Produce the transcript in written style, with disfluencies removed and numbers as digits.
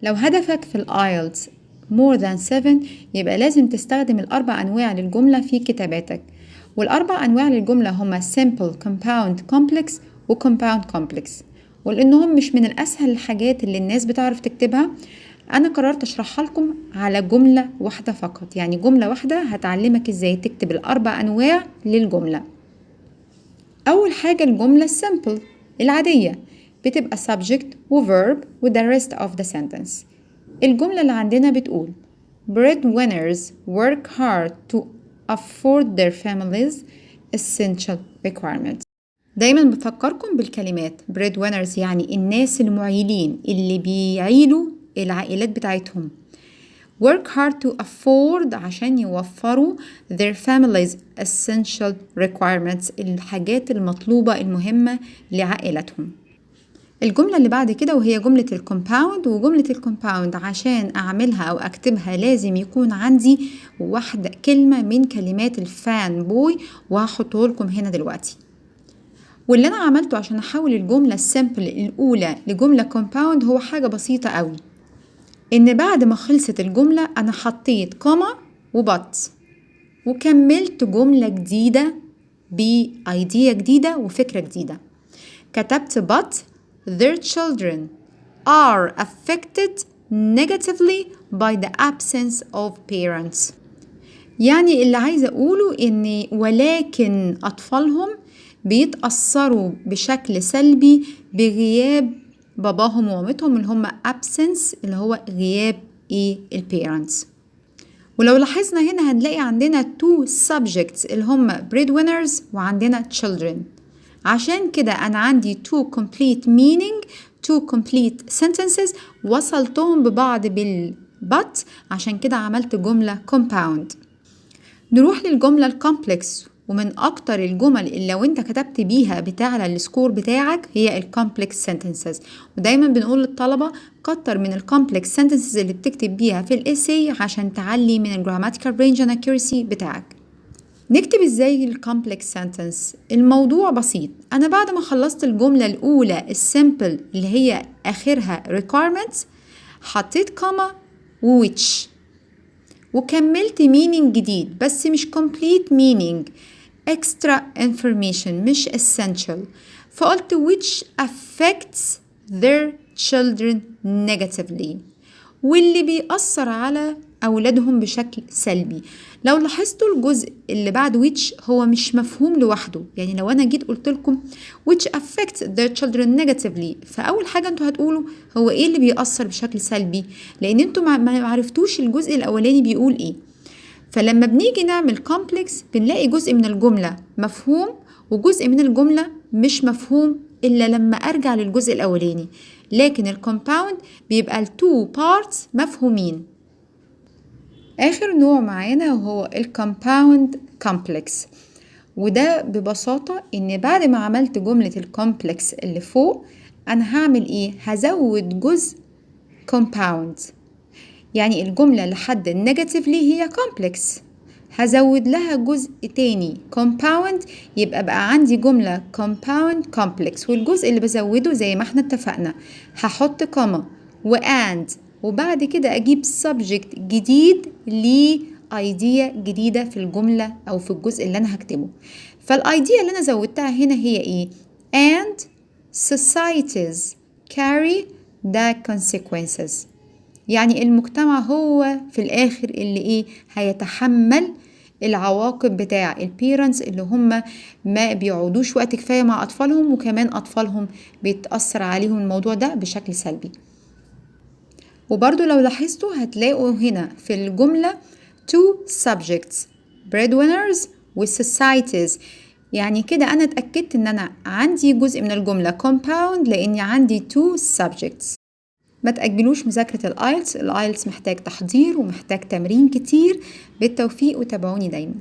لو هدفك في الآيلتس more than 7 يبقى لازم تستخدم الأربع أنواع للجملة في كتاباتك، والأربع أنواع للجملة هما simple, compound, complex و compound complex. ولأنهم مش من الأسهل الحاجات اللي الناس بتعرف تكتبها، أنا قررت أشرحها لكم على جملة واحدة فقط، يعني جملة واحدة هتعلمك إزاي تكتب الأربع أنواع للجملة. أول حاجة الجملة simple العادية بتبقى subject و verb و the rest of the sentence. الجملة اللي عندنا بتقول breadwinners work hard to afford their families essential requirements. دايما بفكركم بالكلمات breadwinners يعني الناس المعيلين اللي بيعيلوا العائلات بتاعتهم. work hard to afford عشان يوفروا their families essential requirements الحاجات المطلوبة المهمة لعائلتهم. الجملة اللي بعد كده وهي جملة الكومباوند، وجملة الكومباوند عشان أعملها أو أكتبها لازم يكون عندي واحدة كلمة من كلمات الفان بوي، وهحطه لكم هنا دلوقتي. واللي أنا عملته عشان أحول الجملة السيمبل الأولى لجملة كومباوند هو حاجة بسيطة قوي، إن بعد ما خلصت الجملة أنا حطيت كوما وبط وكملت جملة جديدة بأيديا جديدة وفكرة جديدة. كتبت but their children are affected negatively by the absence of parents. يعني اللي عايزة أقوله إن ولكن أطفالهم بيتأثروا بشكل سلبي بغياب باباهم ومامتهم اللي هم absence اللي هو غياب البيرنتس. ولو لاحظنا هنا هنلاقي عندنا two subjects اللي هم breadwinners وعندنا children. عشان كده أنا عندي two complete meaning two complete sentences وصلتهم ببعض بالبut، عشان كده عملت جملة compound. نروح للجملة الكومبلكس، ومن أكتر الجمل اللي لو أنت كتبت بيها بتعلى السكور بتاعك هي الكومبلكس sentences. ودايما بنقول للطلبة كتر من الكومبلكس sentences اللي بتكتب بيها في الإساي عشان تعلي من الجراماتيكال range and accuracy بتاعك. نكتب ازاي الكومبلكس سنتنس؟ الموضوع بسيط. انا بعد ما خلصت الجملة الاولى السيمبل اللي هي اخرها requirements حطيت كوما which وكملت meaning جديد بس مش complete meaning extra information مش essential، فقلت which affects their children negatively واللي بيأثر على أولادهم بشكل سلبي. لو لاحظتوا الجزء اللي بعد which هو مش مفهوم لوحده، يعني لو أنا جيت قلت لكم which affects their children negatively فأول حاجة انتوا هتقولوا هو ايه اللي بيأثر بشكل سلبي، لأن انتوا ما عرفتوش الجزء الأولاني بيقول ايه. فلما بنيجي نعمل complex بنلاقي جزء من الجملة مفهوم وجزء من الجملة مش مفهوم إلا لما أرجع للجزء الأولاني، لكن الكومباوند بيبقى التو بارتس مفهومين. آخر نوع معانا هو الكومباوند كومبلكس، وده ببساطة إن بعد ما عملت جملة الكومبلكس اللي فوق أنا هعمل إيه؟ هزود جزء كومباوند، يعني الجملة لحد النيجاتيفلي هي كومبلكس هزود لها جزء تاني compound، يبقى بقى عندي جملة compound complex، والجزء اللي بزوده زي ما احنا اتفقنا هحط كوما وand وبعد كده اجيب subject جديد لإيديا جديدة في الجملة او في الجزء اللي انا هكتبه. فالايديا اللي انا زودتها هنا هي ايه؟ and societies carry the consequences، يعني المجتمع هو في الآخر اللي هيتحمل العواقب بتاع البيرنتس اللي هم ما بيقعدوش وقت كفاية مع أطفالهم، وكمان أطفالهم بيتأثر عليهم الموضوع ده بشكل سلبي. وبرضو لو لاحظتوا هتلاقوا هنا في الجملة two subjects breadwinners و societies، يعني كده أنا اتأكدت إن أنا عندي جزء من الجملة compound لأني عندي two subjects. ما تأجلوش مذاكرة الآيلتس محتاج تحضير ومحتاج تمرين كتير. بالتوفيق وتابعوني دايما.